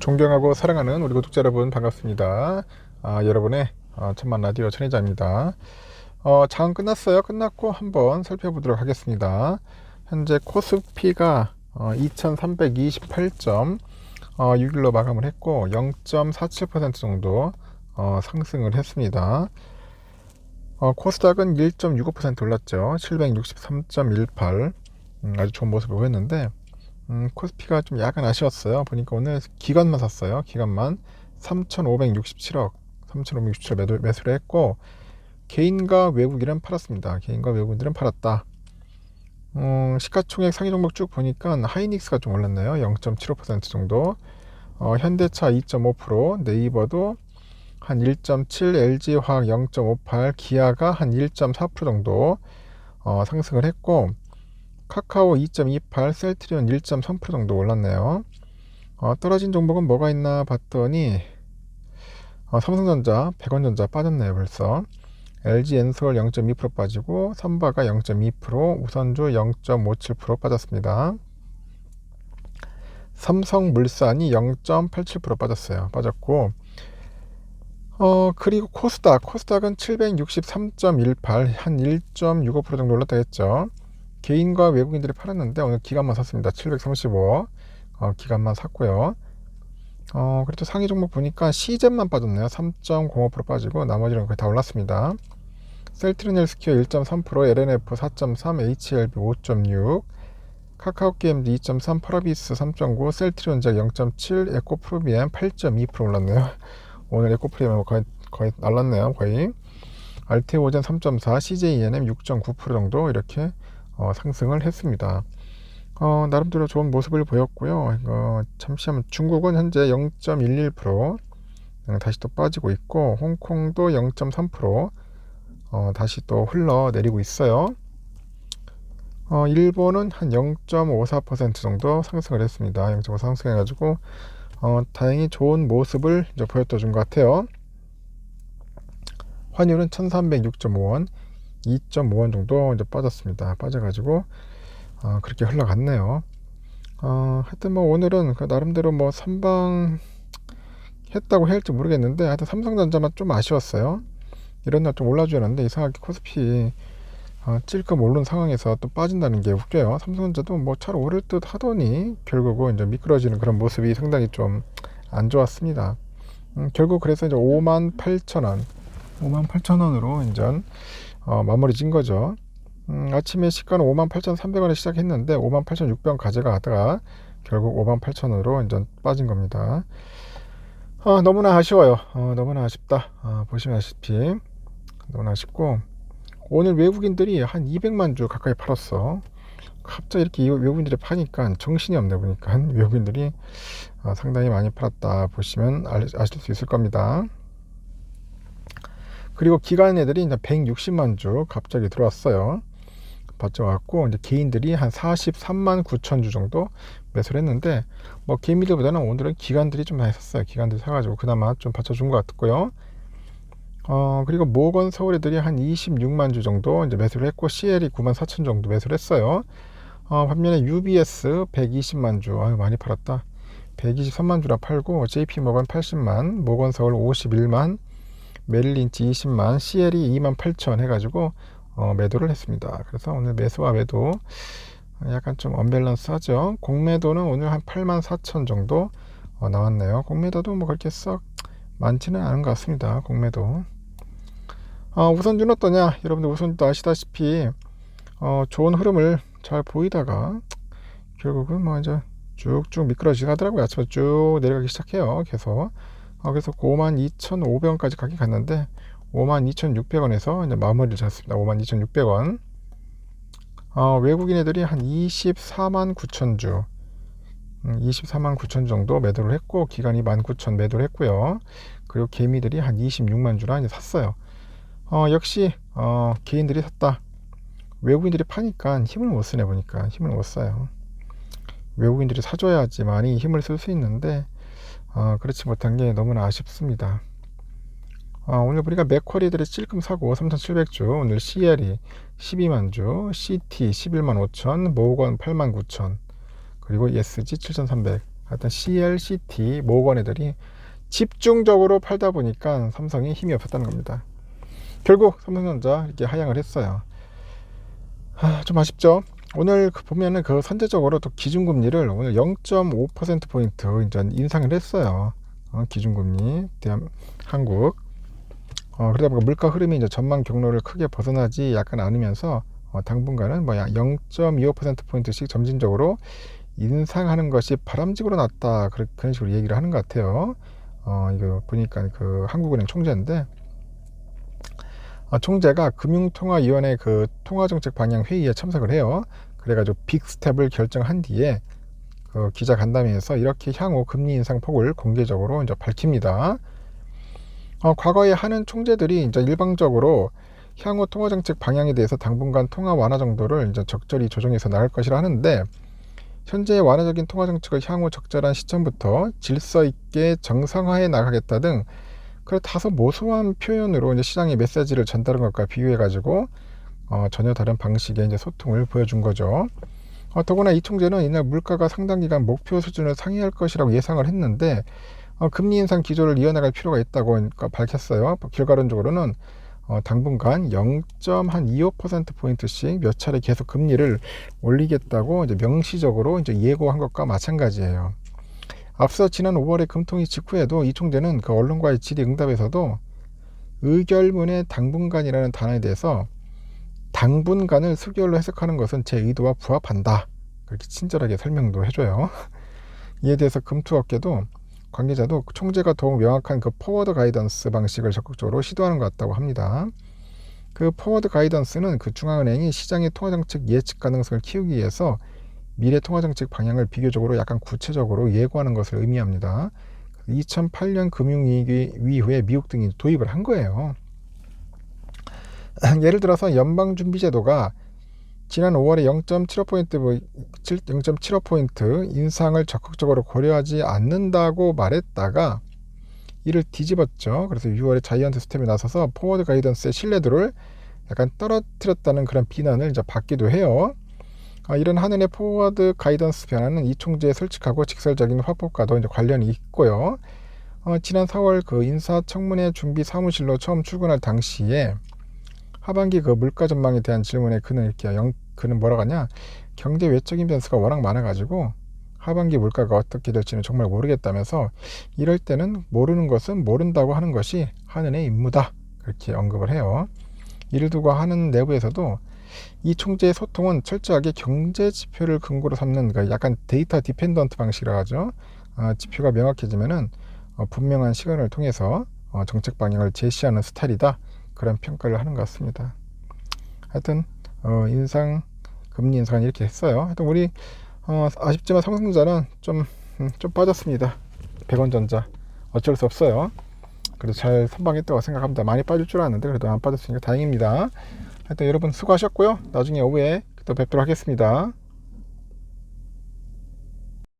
존경하고 사랑하는 우리 구독자 여러분 반갑습니다. 여러분의 천만 라디오 천혜자입니다. 장은 끝났어요. 끝났고 한번 살펴보도록 하겠습니다. 현재 코스피가 2328.6일로 마감을 했고 0.47% 정도 상승을 했습니다. 코스닥은 1.65% 올랐죠. 763.18 아주 좋은 모습을 보였는데 코스피가 좀 약간 아쉬웠어요. 보니까 오늘 기관만 샀어요. 기관만 3,567억 매수를 했고 개인과 외국인은 팔았습니다. 개인과 외국인들은 팔았다. 시가총액 상위 종목 쭉 보니까 하이닉스가 좀 올랐네요. 0.75% 정도. 현대차 2.5%, 네이버도 한 1.7, LG화학 0.58, 기아가 한 1.4% 정도 상승을 했고 카카오 2.28, 셀트리온 1.3% 정도 올랐네요. 떨어진 종목은 뭐가 있나 봤더니 삼성전자, 백원전자 빠졌네요. 벌써 LG엔솔 0.2% 빠지고 삼바가 0.2%, 우선주 0.57% 빠졌습니다. 삼성물산이 0.87% 빠졌고 그리고 코스닥은 763.18, 한 1.65% 정도 올랐다 했죠. 개인과 외국인들이 팔았는데 오늘 기관만 샀습니다. 735 기관만 샀고요. 그래도 상위 종목 보니까 시젠만 빠졌네요. 3.05% 빠지고 나머지는 거의 다 올랐습니다. 셀트리온 헬스케어 1.3%, LNF 4.3, HLB 5.6, 카카오게임즈 2.3, 파라비스 3.9, 셀트리온작 0.7, 에코프로비엠 8.2% 올랐네요. 오늘 에코프로비엠 거의 날랐네요. 거의. 알테오젠 3.4, CJENM 6.9% 정도 이렇게 상승을 했습니다. 나름대로 좋은 모습을 보였고요. 잠시만 중국은 현재 0.11% 다시 또 빠지고 있고 홍콩도 0.3% 다시 또 흘러내리고 있어요. 일본은 한 0.54% 정도 상승을 했습니다. 0.5 상승해가지고 다행히 좋은 모습을 이제 보여준 것 같아요. 환율은 1306.5원 2.5원 정도 이제 빠졌습니다. 빠져가지고 그렇게 흘러갔네요. 하여튼 뭐 오늘은 나름대로 뭐 선방 했다고 해야 할지 모르겠는데 하여튼 삼성전자만 좀 아쉬웠어요. 이런 날 좀 올라주었는데 이상하게 코스피 찔끔 오른 상황에서 또 빠진다는 게 웃겨요. 삼성전자도 뭐 잘 오를 듯 하더니 결국은 이제 미끄러지는 그런 모습이 상당히 좀 안 좋았습니다. 결국 그래서 이제 58,000원으로 이제 마무리 진 거죠. 아침에 시가는 58,300원에 시작했는데 58,600원 가져가다가 결국 58,000원으로 이제 빠진 겁니다. 너무나 아쉬워요. 너무나 아쉽다. 보시면 아시다시피 너무나 아쉽고 오늘 외국인들이 한 200만 주 가까이 팔았어. 갑자기 이렇게 외국인들이 파니까 정신이 없네. 보니까 외국인들이 상당히 많이 팔았다 보시면 아실 수 있을 겁니다. 그리고 기관 애들이 이제 160만 주 갑자기 들어왔어요. 받쳐갖고 이제 개인들이 한 43만 9천 주 정도 매수를 했는데 뭐 개미들보다는 오늘은 기관들이 좀 많이 샀어요. 기관들이 사가지고 그나마 좀 받쳐준 것 같고요. 그리고 모건 서울 애들이 한 26만 주 정도 이제 매수를 했고 CL이 9만 4천 정도 매수를 했어요. 반면에 UBS 120만 주 많이 팔았다. 123만 주나 팔고 JP모건 80만, 모건 서울 51만, 메릴린치 20만, CL이 2만 8천 해가지고 매도를 했습니다. 그래서 오늘 매수와 매도 약간 좀 언밸런스 하죠. 공매도는 오늘 한 8만 4천 정도 나왔네요. 공매도도 뭐 그렇게 썩 많지는 않은 것 같습니다. 공매도. 우선주는 어떠냐? 여러분들 우선주도 아시다시피 좋은 흐름을 잘 보이다가 결국은 뭐 이제 쭉쭉 미끄러지게 하더라고요. 아침에 쭉 내려가기 시작해요. 계속. 그래서 52,500원까지 가긴 갔는데 52,600원에서 이제 마무리를 잤습니다. 52,600원. 외국인 애들이 한 24만 9천 주 24만 9천 정도 매도를 했고 기관이 19,000 매도를 했고요. 그리고 개미들이 한 26만 주나 이제 샀어요. 역시 개인들이 샀다. 외국인들이 파니까 힘을 못 쓰네. 보니까 힘을 못 써요. 외국인들이 사줘야지만이 힘을 쓸 수 있는데 그렇지 못한 게 너무나 아쉽습니다. 오늘 보니까 맥쿼리들이 찔끔 사고 3,700주, 오늘 CL이 12만 주, CT 11만 5천, 모건 8만 9천, 그리고 ESG 7,300 하여튼 CLCT, 모건 애들이 집중적으로 팔다 보니까 삼성이 힘이 없었다는 겁니다. 결국 삼성전자 이렇게 하향을 했어요. 좀 아쉽죠. 오늘 보면은 그 선제적으로 또 기준금리를 오늘 0.5%포인트 이제 인상을 했어요. 기준금리 한국. 그러다 보니까 물가 흐름이 이제 전망 경로를 크게 벗어나지 약간 않으면서 당분간은 0.25%포인트씩 점진적으로 인상하는 것이 바람직으로 낫다, 그런 식으로 얘기를 하는 것 같아요. 이거 보니까 그 한국은행 총재인데, 총재가 금융통화위원회 그 통화정책 방향 회의에 참석을 해요. 그래가지고 빅스텝을 결정한 뒤에 그 기자 간담회에서 이렇게 향후 금리 인상 폭을 공개적으로 이제 밝힙니다. 과거에 하는 총재들이 이제 일방적으로 향후 통화정책 방향에 대해서 당분간 통화 완화 정도를 이제 적절히 조정해서 나갈 것이라 하는데, 현재의 완화적인 통화정책을 향후 적절한 시점부터 질서 있게 정상화해 나가겠다 등 그래 다소 모호한 표현으로 이제 시장의 메시지를 전달한 것과 비교해 가지고 전혀 다른 방식의 이제 소통을 보여준 거죠. 더구나 이 총재는 이날 물가가 상당 기간 목표 수준을 상회할 것이라고 예상을 했는데 금리 인상 기조를 이어나갈 필요가 있다고 밝혔어요. 결과론적으로는 당분간 0.25%포인트씩 몇 차례 계속 금리를 올리겠다고 이제 명시적으로 이제 예고한 것과 마찬가지예요. 앞서 지난 5월에 금통위 직후에도 이 총재는 그 언론과의 질의응답에서도 의결문의 당분간이라는 단어에 대해서 당분간을 수개월로 해석하는 것은 제 의도와 부합한다, 그렇게 친절하게 설명도 해줘요. 이에 대해서 금투업계도 관계자도 총재가 더욱 명확한 그 포워드 가이던스 방식을 적극적으로 시도하는 것 같다고 합니다. 그 포워드 가이던스는 그 중앙은행이 시장의 통화정책 예측 가능성을 키우기 위해서 미래 통화정책 방향을 비교적으로 약간 구체적으로 예고하는 것을 의미합니다. 2008년 금융위기 이후에 미국 등이 도입을 한 거예요. 예를 들어서 연방준비제도가 지난 5월에 0.75포인트 인상을 적극적으로 고려하지 않는다고 말했다가 이를 뒤집었죠. 그래서 6월에 자이언트 스텝에 나서서 포워드 가이던스의 신뢰도를 약간 떨어뜨렸다는 그런 비난을 이제 받기도 해요. 이런 한은의 포워드 가이던스 변화는 이 총재의 솔직하고 직설적인 화법과도 이제 관련이 있고요. 지난 4월 그 인사청문회 준비 사무실로 처음 출근할 당시에 하반기 그 물가 전망에 대한 질문에 그는 뭐라고 하냐, 경제 외적인 변수가 워낙 많아가지고 하반기 물가가 어떻게 될지는 정말 모르겠다면서 이럴 때는 모르는 것은 모른다고 하는 것이 한은의 임무다, 그렇게 언급을 해요. 이를 두고 한은 내부에서도 이 총재의 소통은 철저하게 경제 지표를 근거로 삼는 약간 데이터 디펜던트 방식이라 하죠. 지표가 명확해지면은 분명한 시간을 통해서 정책 방향을 제시하는 스타일이다, 그런 평가를 하는 것 같습니다. 하여튼 금리 인상은 이렇게 했어요. 하여튼 우리 아쉽지만 삼성전자는 좀 빠졌습니다. 백원전자 어쩔 수 없어요. 그래도 잘 선방했다고 생각합니다. 많이 빠질 줄 알았는데 그래도 안 빠졌으니까 다행입니다. 하여튼 여러분 수고하셨고요. 나중에 오후에 또 뵙도록 하겠습니다.